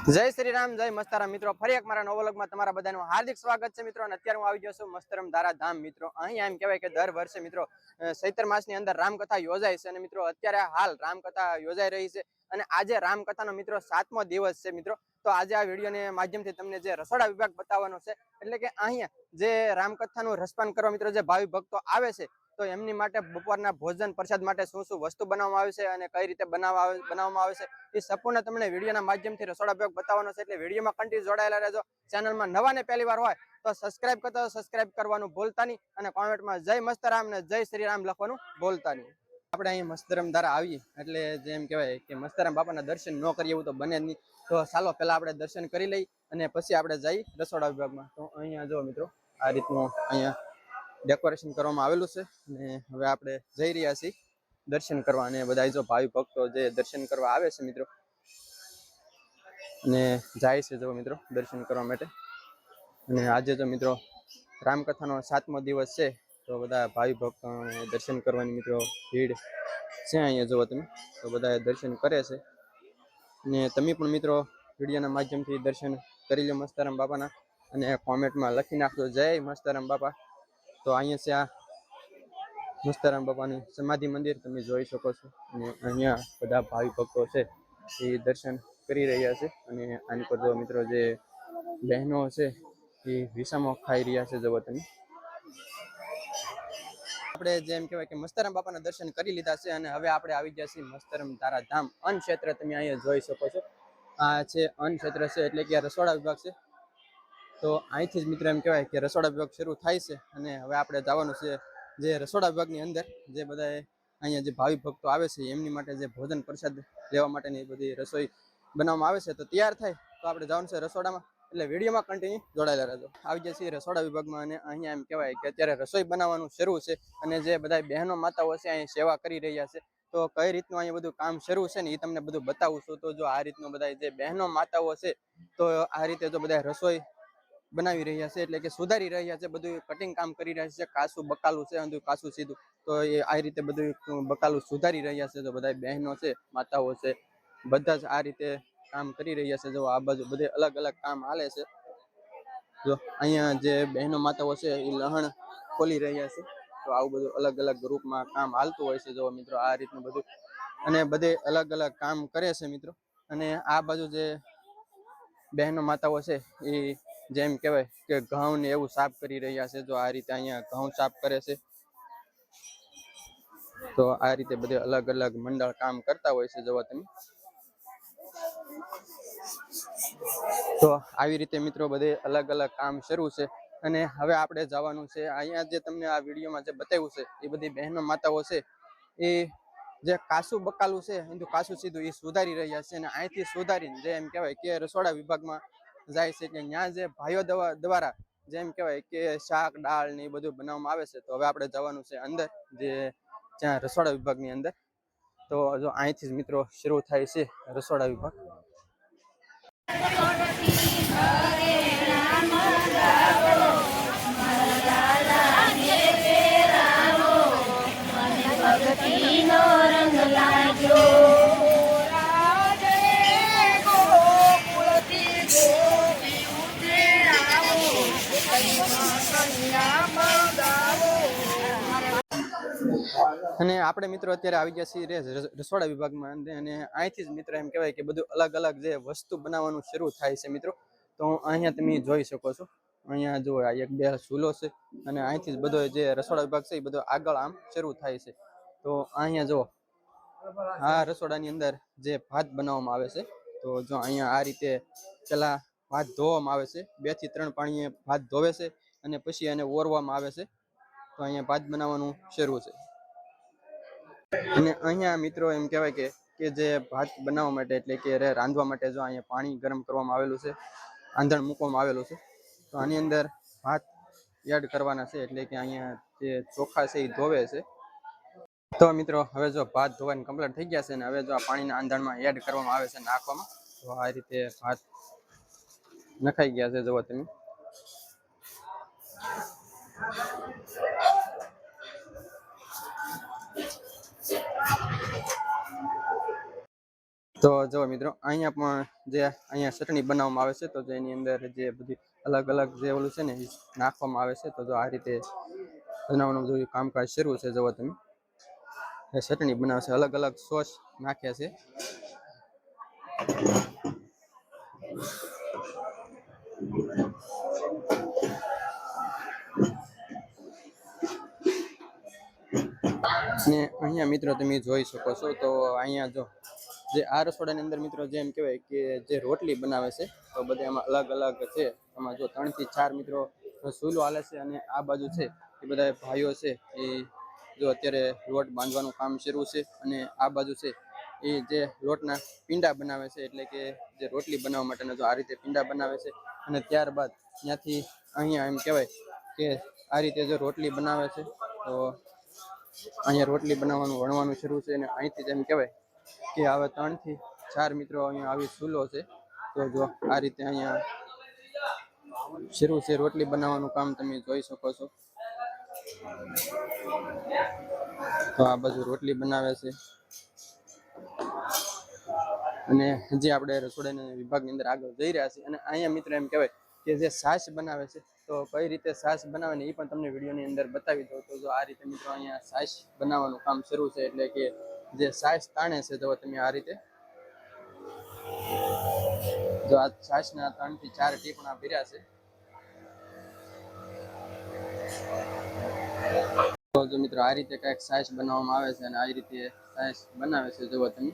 जय श्री राम जय मस्ताराम मित्रों फरी एक मारा नवा व्लॉग में तमारा बधाનું हार्दिक स्वागत છે મિત્રો અને અત્યારે હું આવી ગયો છું મસ્તરમ ધારાધામ મિત્રો। અહીં એમ કહેવાય કે દર વર્ષે મિત્રો ચૈત્ર માસની અંદર રામકથા યોજાય છે અને મિત્રો અત્યારે હાલ રામકથા યોજાઈ રહી છે અને આજે રામકથાનો મિત્રો 7મો દિવસ છે મિત્રો। તો આજે આ વિડિયોને માધ્યમથી તમને જે રસોડા વિભાગ બતાવવાનો છે એટલે કે અહીંયા જે રામકથાનું રસપાન કરવા મિત્રો જે ભાવિ ભક્તો આવે છે તો એમની માટે બપોરના ભોજન પ્રસાદ માટે શું શું વસ્તુ બનાવવામાં આવે છે અને કઈ રીતે બનાવવામાં આવે છે એ સંપૂર્ણ તમને વિડીયોના માધ્યમથી રસોડા વિભાગ બતાવવાનો છે। એટલે વિડીયોમાં કન્ટિન્યુ જોડાયેલા રહેજો। ચેનલમાં નવા ને પહેલી વાર હોય તો સબસ્ક્રાઇબ કરતો સબસ્ક્રાઇબ કરવાનું ભૂલતા નહીં અને કોમેન્ટમાં જય મસ્તરામ ને જય શ્રી રામ લખવાનું ભૂલતા નહીં। આપણે અહીં મસ્તરામ ધારા આવીએ એટલે જેમ કહેવાય કે મસ્તરામ બાપાના દર્શન ન કરીએ એવું તો બને જ નહીં। તો ચાલો પહેલા આપણે દર્શન કરી લઈ અને પછી આપણે જઈ રસોડા વિભાગમાં। તો અહીંયા જો મિત્રો આ રીતનું અહીંયા ડેકોરેશન કરવામાં આવેલું છે અને હવે આપણે જઈ રહ્યા છીએ દર્શન કરવા અને બધા જો ભાવિ ભક્તો જે દર્શન કરવા આવે છે મિત્રો અને જાય છે જો મિત્રો દર્શન કરવા માટે। અને આજે જો મિત્રો રામકથાનો 7મો દિવસ છે તો બધા ભાવિ ભક્તોને દર્શન કરવાની મિત્રો ભીડ છે અહીંયા જોવો તમે તો બધા દર્શન કરે છે અને તમે પણ મિત્રો વિડીયોના માધ્યમથી દર્શન કરી લો મસ્તરામ બાપાના અને કોમેન્ટમાં લખી નાખજો જય મસ્તરામ બાપા। તો અહીંયા છે આ મસ્તરામ બાપાની સમાધિ મંદિર તમે જોઈ શકો છો અને અહીંયા બધા ભાવિ ભક્તો છે એ દર્શન કરી રહ્યા છે અને આની પર જો મિત્રો જે બહેનો છે એ વિસામો ખાઈ રહ્યા છે જો તમે। આપણે જેમ કહેવાય કે મસ્તરામ બાપાના દર્શન કરી લીધા છે અને હવે આપણે આવી ગયા છીએ મસ્તરામ ધારાધામ અન્ન ક્ષેત્ર તમે અહીંયા જોઈ શકો છો। આ છે અન્ન ક્ષેત્ર છે એટલે કે રસોડા વિભાગ છે। તો અહીંથી જ મિત્રો એમ કહેવાય કે રસોડા વિભાગ શરૂ થાય છે અને હવે આપણે જવાનું છે જે રસોડા વિભાગની અંદર જે બધા અહીંયા જે ભાવિ ભક્તો આવે છે એમની માટે જે ભોજન પ્રસાદ લેવા માટેની બધી રસોઈ બનાવવામાં આવે છે તો તૈયાર થાય તો આપણે જવાનું છે રસોડામાં। એટલે વિડીયોમાં કન્ટિન્યુ જોડાયેલા રહેજો। આવી જાય છે રસોડા વિભાગમાં અને અહીંયા એમ કહેવાય કે અત્યારે રસોઈ બનાવવાનું શરૂ છે અને જે બધા બહેનો માતાઓ છે અહીં સેવા કરી રહ્યા છે તો કઈ રીતનું અહીંયા બધું કામ શરૂ છે ને એ તમને બધું બતાવું છું। તો જો આ રીતનું બધા જે બહેનો માતાઓ છે તો આ રીતે જો બધા રસોઈ બનાવી રહ્યા છે એટલે કે સુધારી રહ્યા છે બધું કટિંગ કામ કરી રહ્યા છે। કાસું બકાલું છે બધું કાસું સીધું તો એ આ રીતે બધું બકાલું સુધારી રહ્યા છે। જો બધા બહેનો છે માતાઓ છે બધા જ આ રીતે કામ કરી રહ્યા છે। જો આ બાજુ બધે અલગ અલગ કામ હાલે છે। જો અહીંયા જે બહેનો માતાઓ છે એ લહણ ખોલી રહ્યા છે તો આવું બધું અલગ અલગ ગ્રુપમાં કામ હાલતું હોય છે। જો મિત્રો આ રીતનું બધું અને બધે અલગ અલગ કામ કરે છે મિત્રો। અને આ બાજુ જે બહેનો માતાઓ છે એ જેમ કહેવાય કે ઘઉં ને એવું સાફ કરી રહ્યા છે। જો આ રીતે અહીંયા ઘઉં સાફ કરે છે તો આ રીતે બધે અલગ અલગ મંડળ કામ કરતા હોય છે જોવા તમે। તો આવી રીતે મિત્રો બધે અલગ અલગ કામ શરૂ છે અને હવે આપણે જવાનું છે અહીંયા જે તમને આ વિડીયોમાં જે બતાવ્યું છે એ બધી બહેનો માતાઓ છે એ જે કાસું બકાલું છે એનું કાસું સીધું એ સુધારી રહ્યા છે અને અહીંથી સુધારીને જે એમ કહેવાય કે રસોડા વિભાગમાં જાય છે કે ત્યાં જે ભાઈઓ દ્વારા જેમ કહેવાય કે શાક દાળ ને એ બધું બનાવવામાં આવે છે। તો હવે આપણે જવાનું છે અંદર જે ત્યાં રસોડા વિભાગની અંદર। તો જો અહીંથી જ મિત્રો શરૂ થાય છે રસોડા વિભાગ। અને આપણે મિત્રો અત્યારે આવી ગયા છીએ રસોડા વિભાગમાં અને અહીંથી જ મિત્રો એમ કહેવાય કે બધું અલગ અલગ જે વસ્તુ બનાવવાનું શરૂ થાય છે મિત્રો। તો અહીંયા તમે જોઈ શકો છો અહીંયા જો એક બે ચૂલો છે અને અહીંથી જ બધો જે રસોડા વિભાગ છે એ બધો આગળ આમ શરૂ થાય છે। તો અહીંયા જો આ રસોડાની અંદર જે ભાત બનાવવામાં આવે છે તો જો અહીંયા આ રીતે પેલા ભાત ધોવામાં આવે છે 2 થી 3 પાણીએ ભાત ધોવે છે અને પછી એને ઓરવામાં આવે છે। તો અહીંયા ભાત બનાવવાનું શરૂ છે અને અહીંયા મિત્રો એમ કહેવાય કે જે ભાત બનાવવા માટે એટલે કે રાંધવા માટે જો અહીંયા પાણી ગરમ કરવામાં આવેલું છે આંધણ મૂકવામાં આવેલું છે। તો આની અંદર ભાત એડ કરવાના છે એટલે કે અહીંયા જે ચોખા છે એ ધોવે છે। તો મિત્રો હવે જો ભાત ધોવાની કમ્પ્લીટ થઈ ગયા છે ને હવે જો આ પાણીના આંધણમાં એડ કરવામાં આવે છે નાખવામાં। તો આ રીતે ભાત નખાઈ ગયા છે જોવો તમે। તો તો જો મિત્રો અહીંયા પણ જે અહીંયા ચટણી બનાવવામાં આવે છે, તો એની અંદર જે બધી અલગ અલગ જે ઓલું છે ને એ નાખવામાં આવે છે. તો જો આ રીતે બનાવવાનું બધું કામકાજ શરૂ છે. જો તમે ચટણી બનાવશે, અલગ અલગ સોસ નાખ્યા છે. ને અહીંયા મિત્રો તમે જોઈ શકો છો, તો અહીંયા જો જે આ રસોડાની અંદર મિત્રો જેમ કહેવાય કે જે રોટલી બનાવે છે, તો બધા એમાં અલગ અલગ છે. એમાં જો 3 થી 4 મિત્રો ચૂલો હાલે છે, અને આ બાજુ છે એ બધા ભાઈઓ છે એ જો અત્યારે લોટ બાંધવાનું કામ શરૂ છે. અને આ બાજુ છે એ જે લોટના પીંડા બનાવે છે, એટલે કે જે રોટલી બનાવવા માટેના જો આ રીતે પીંડા બનાવે છે. અને ત્યારબાદ ત્યાંથી અહીંયા એમ કહેવાય કે આ રીતે જો રોટલી બનાવે છે, તો અહીંયા રોટલી બનાવવાનું વણવાનું શરૂ છે. અને અહીંથી જ એમ કહેવાય કે હવે 3 થી 4 મિત્રો અહીંયા આવી ચૂલો છે. તો જો આ રીતે અહીંયા શરૂ છે રોટલી બનાવવાનું કામ, તમે જોઈ શકો છો. તો આ બાજુ રોટલી બનાવે છે. અને હજી આપણે રસોડાના વિભાગની અંદર આગળ જઈ રહ્યા છીએ. અને અહીંયા મિત્રો એમ કહેવાય કે જે છાશ બનાવે છે, તો કઈ રીતે છાશ બનાવે ને એ પણ તમને વિડીયોની અંદર બતાવી દઉં. તો જો આ રીતે મિત્રો અહીંયા છાશ બનાવવાનું કામ શરૂ છે, એટલે કે જે છાશ તાણે છે, તો તમે આ રીતે જો આ છાશના 3 થી 4 ટીપણા ભર્યા છે. તો જો મિત્રો આ રીતે કંઈક છાશ બનાવવામાં આવે છે, અને આ રીતે છાશ બનાવે છે. જો તમે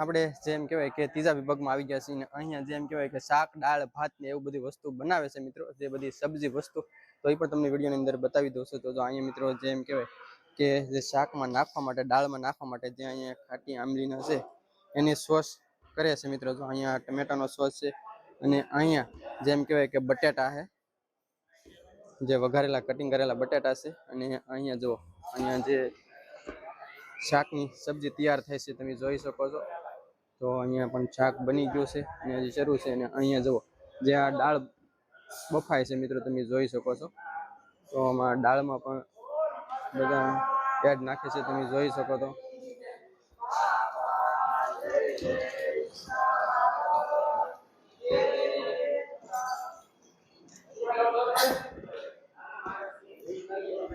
આપણે જેમ કહેવાય કે ત્રીજા વિભાગમાં આવી ગયા છીએ. અને અહીંયા જેમ કહેવાય કે શાક, દાળ, ભાત ને એવું બધી વસ્તુ બનાવે છે મિત્રો, જે બધી સબ્જી વસ્તુ, તો એ પણ તમને વિડીયોની અંદર બતાવી દઉં છું. તો જો અહીંયા મિત્રો જેમ કહેવાય કે જે શાકમાં નાખવા માટે, દાળમાં નાખવા માટે જે અહીંયા ખાટી આંબલીના છે એની સોસ કરે છે મિત્રો. જો અહીંયા ટમેટાનો સોસ છે. અને અહીંયા જેમ કહેવાય કે બટેટા છે, જે વઘારેલા કટિંગ કરેલા બટેટા છે. અને અહીંયા જો અહીંયા જે શાકની સબ્જી તૈયાર થાય છે, તમે જોઈ શકો છો. તો અહીંયા પણ શાક બની ગયું છે અને હજી શરૂ છે. અને અહીંયા જુઓ જે આ દાળ બફાય છે મિત્રો, તમે જોઈ શકો છો. તો આમાં દાળમાં પણ બધા એડ નાખે છે, તમે જોઈ શકો છો.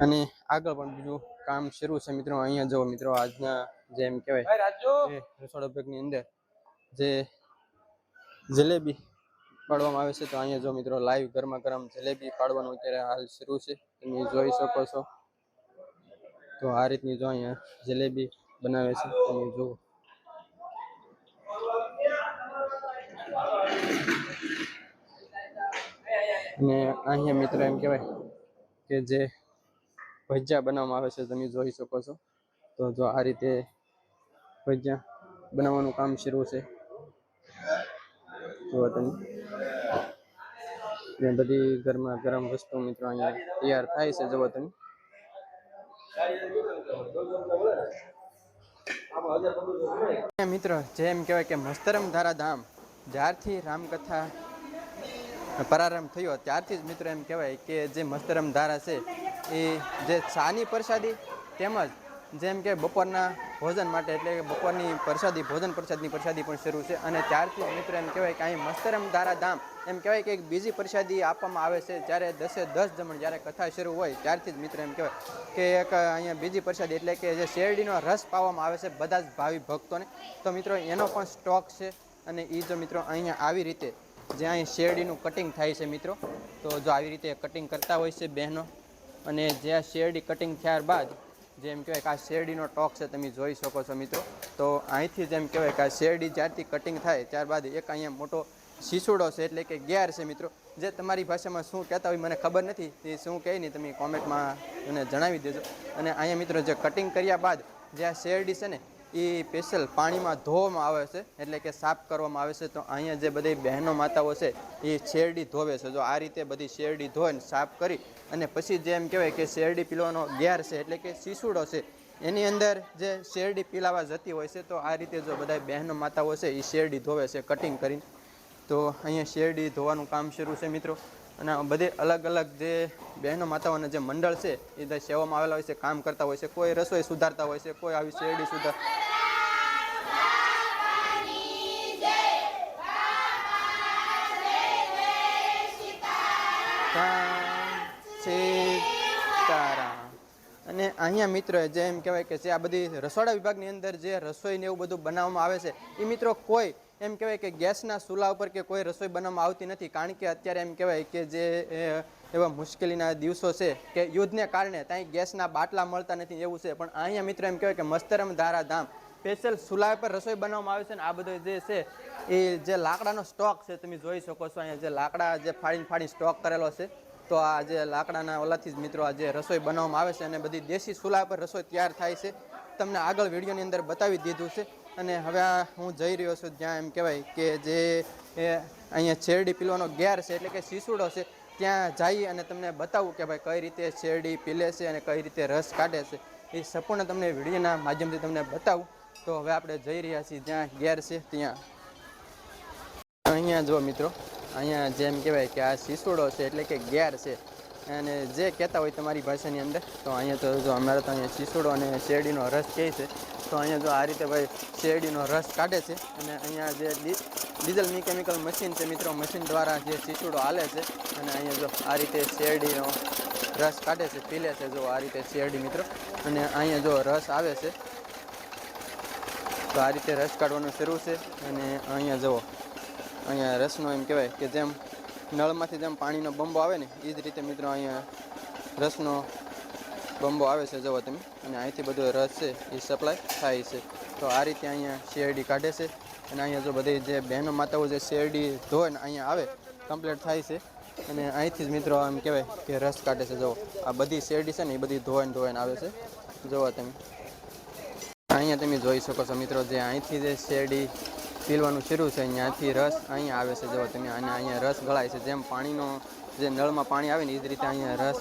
અને આગળ પણ બીજું કામ શરૂ છે મિત્રો. અહીંયા જો મિત્રો આજના જેમ કહેવાય રસોડા વિભાગની અંદર જે જલેબી પાડવામાં આવે છે, તો અહીંયા જો મિત્રો લાઈવ ગરમા ગરમ જલેબી પાડવાનું અત્યારે હાલ શરૂ છે, તમે જોઈ શકો છો. તો આ રીતની જો અહીંયા જલેબી બનાવે છે, તમે જુઓ. અને અહીંયા મિત્રો એમ કહેવાય કે જે ભજીયા બનાવવામાં આવે છે, તમે જોઈ શકો છો. તો જો આ રીતે ભજીયા બનાવવાનું કામ શરૂ છે. જો તમે બધી ગરમા ગરમ વસ્તુ મિત્રો અહીંયા તૈયાર થાય છે. જો તમે મિત્રો જેમ કહેવાય કે મસ્તરમ ધારાધામ જ્યારથી રામકથા પ્રારંભ થયો ત્યારથી જ મિત્રો એમ કહેવાય કે જે મસ્તરમ ધારા છે એ જે ચાની પ્રસાદી તેમજ જેમ કે બપોરના ભોજન માટે, એટલે કે બપોરની પ્રસાદી, ભોજન પ્રસાદની પ્રસાદી પણ શરૂ છે. અને ત્યારથી મિત્રો એમ કહેવાય કે અહીં મસ્તરમ ધારાધામ એમ કહેવાય કે એક બીજી પ્રસાદી આપવામાં આવે છે. જ્યારે 10-10 જમણ જ્યારે કથા શરૂ હોય ત્યારથી જ મિત્રો એમ કહેવાય કે એક અહીંયા બીજી પ્રસાદી, એટલે કે જે શેરડીનો રસ પાવામાં આવે છે બધા જ ભાવિ ભક્તોને. તો મિત્રો એનો પણ સ્ટોક છે. અને એ જો મિત્રો અહીંયા આવી રીતે જે અહીં શેરડીનું કટિંગ થાય છે મિત્રો, તો જો આવી રીતે કટિંગ કરતા હોય છે બહેનો. અને જે આ શેરડી કટિંગ થયા બાદ જેમ કહેવાય કે આ શેરડીનો ટોક છે, તમે જોઈ શકો છો મિત્રો. તો અહીંથી જેમ કહેવાય કે આ શેરડી જ્યારથી કટિંગ થાય ત્યારબાદ એક અહીંયા મોટો શીસુડો છે, એટલે કે ગેર છે મિત્રો. જે તમારી ભાષામાં શું કહેતા હોય મને ખબર નથી, તે શું કહે નહીં તમે કોમેન્ટમાં મને જણાવી દેજો. અને અહીંયા મિત્રો જે કટિંગ કર્યા બાદ જે આ શેરડી છે ને એ સ્પેશિયલ પાણીમાં ધોવામાં આવે છે, એટલે કે સાફ કરવામાં આવે છે. તો અહીંયા જે બધી બહેનો માતાઓ છે એ શેરડી ધોવે છે. જો આ રીતે બધી શેરડી ધોઈને સાફ કરી અને પછી જેમ કહેવાય કે શેરડી પીલવાનો ગેર છે, એટલે કે શીસુડો છે, એની અંદર જે શેરડી પીલાવા જતી હોય છે. તો આ રીતે જો બધા બહેનો માતાઓ છે એ શેરડી ધોવે છે કટિંગ કરીને. તો અહીંયા શેરડી ધોવાનું કામ શરૂ છે મિત્રો. અને બધી અલગ અલગ જે બહેનો માતાઓના જે મંડળ છે એ સેવામાં આવેલા હોય છે, કામ કરતા હોય છે, કોઈ રસોઈ સુધારતા હોય છે, કોઈ આવી શેરડી સુધાર સીતારામ. અને અહીંયા મિત્રો જેમ કહેવાય કે જે આ બધી રસોડા વિભાગની અંદર જે રસોઈ ને એવું બધું બનાવવામાં આવે છે એ મિત્રો કોઈ એમ કહેવાય કે ગેસના ચૂલા ઉપર કે કોઈ રસોઈ બનાવવામાં આવતી નથી. કારણ કે અત્યારે એમ કહેવાય કે જે એવા મુશ્કેલીના દિવસો છે કે યુદ્ધને કારણે ત્યાં ગેસના બાટલા મળતા નથી એવું છે. પણ અહીંયા મિત્રો એમ કહેવાય કે મસ્તરમ ધારાધામ સ્પેશિયલ ચૂલા પર રસોઈ બનાવવામાં આવે છે. ને આ બધો જે છે એ જે લાકડાનો સ્ટોક છે તમે જોઈ શકો છો. અહીંયા જે લાકડા જે ફાડીને સ્ટોક કરેલો છે. તો આ જે લાકડાના ઓલાથી જ મિત્રો આ જે રસોઈ બનાવવામાં આવે છે અને બધી દેશી ચૂલા પર રસોઈ તૈયાર થાય છે. તમને આગળ વિડીયોની અંદર બતાવી દીધું છે. અને હવે હું જઈ રહ્યો છું જ્યાં એમ કહેવાય કે જે અહીંયા શેરડી પીલવાનો ગેર છે એટલે કે સીસુડો છે ત્યાં જઈ અને તમને બતાવું કે ભાઈ કઈ રીતે શેરડી પીલે છે અને કઈ રીતે રસ કાઢે છે એ સંપૂર્ણ તમને વિડીયોના માધ્યમથી તમને બતાવું. તો હવે આપણે જઈ રહ્યા છીએ જ્યાં ગેર છે ત્યાં. અહીંયા જો મિત્રો અહીંયા જેમ કહેવાય કે આ સીસુડો છે એટલે કે ગેર છે અને જે કહેતા હોય તમારી ભાષાની અંદર. તો અહીંયા તો જો અમારે તો અહીંયા સીસુડો અને શેરડીનો રસ કહે છે. તો અહીંયા જો આ રીતે ભાઈ શેરડીનો રસ કાઢે છે અને અહીંયા જે ડીઝલ મિકેનિકલ મશીન છે મિત્રો, મશીન દ્વારા જે સીસુડો હાલે છે અને અહીંયા જો આ રીતે શેરડીનો રસ કાઢે છે, પીલે છે. જો આ રીતે શેરડી મિત્રો અને અહીંયા જો રસ આવે છે તો આ રીતે રસ કાઢવાનું શરૂ છે. અને અહીંયા જુઓ અહીંયા રસનો એમ કહેવાય કે જેમ નળમાંથી જેમ પાણીનો બંબો આવે ને એ જ રીતે મિત્રો અહીંયા રસનો બંબો આવે છે જુઓ તમે. અને અહીંથી બધો રસ છે એ સપ્લાય થાય છે. તો આ રીતે અહીંયા શેરડી કાઢે છે. અને અહીંયા જો બધી જે બહેનો માતાઓ જે શેરડી ધોઈને અહીંયા આવે કમ્પ્લીટ થાય છે. અને અહીંથી જ મિત્રો એમ કહેવાય કે રસ કાઢે છે. જુઓ આ બધી શેરડી છે ને એ બધી ધોઈને આવે છે. જુઓ તમે અહીંયા તમે જોઈ શકો છો મિત્રો જે અહીંથી જે શેરડી પીલવાનું શરૂ છે ત્યાંથી રસ અહીંયા આવે છે. જુઓ તમે અને અહીંયા રસ ગળાય છે. જેમ પાણીનો જે નળમાં પાણી આવે ને એ જ રીતે અહીંયા રસ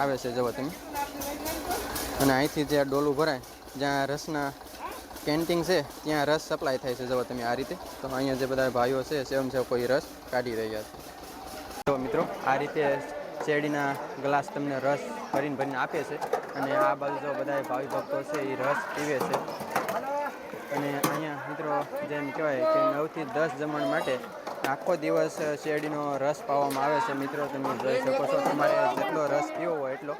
આવે છે. જુઓ તમે અને અહીંથી જે ડોલું ભરાય જ્યાં રસના કેન્ટીન છે ત્યાં રસ સપ્લાય થાય છે. જુઓ તમે આ રીતે. તો અહીંયા જે બધા ભાઈઓ છે કોઈ રસ કાઢી રહ્યા છે. તો મિત્રો આ રીતે શેરડીના ગ્લાસ તમને રસ ભરીને આપે છે. અને આ બાજુ જો બધા ભાવિ ભક્તો છે એ રસ પીવે છે. અને અહીંયા મિત્રો જેમ કહેવાય કે 9 થી 10 જમણ માટે આખો દિવસ શેરડીનો રસ પાવામાં આવે છે. મિત્રો તમે જોઈ શકો છો તમારે જેટલો રસ પીવો હોય એટલો.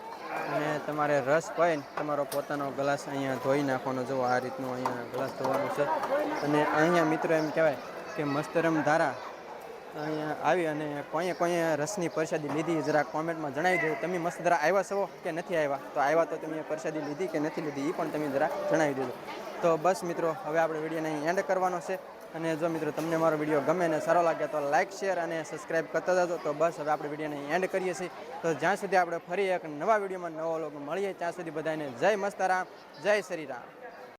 અને તમારે રસ પાઈને તમારો પોતાનો ગ્લાસ અહીંયા ધોઈ નાખવાનો. જો આ રીતનું અહીંયા ગ્લાસ ધોવાનું છે. અને અહીંયા મિત્રો એમ કહેવાય કે મસ્તરમ ધારા અહીંયા આવી અને કોઈએ રસની પ્રસાદી લીધી જરા કોમેન્ટમાં જણાવી દેજો. તમે મસ્ત જરા આવ્યા છો કે નથી આવ્યા? તો આવ્યા તો તમે પ્રસાદી લીધી કે નથી લીધી એ પણ તમે જરા જણાવી દેજો. તો બસ મિત્રો હવે આપણે વિડીયોને અહીં એન્ડ કરવાનો છે. અને જો મિત્રો તમને મારો વિડીયો ગમે ને સારો લાગે તો લાઇક શેર અને સબસ્ક્રાઈબ કરતા જજો. તો બસ હવે આપણે વિડીયોને એન્ડ કરીએ છીએ. તો જ્યાં સુધી આપણે ફરી એક નવા વિડીયોમાં નવો લોકો મળીએ ત્યાં સુધી બધાને જય મસ્તારામ, જય શ્રી રામ.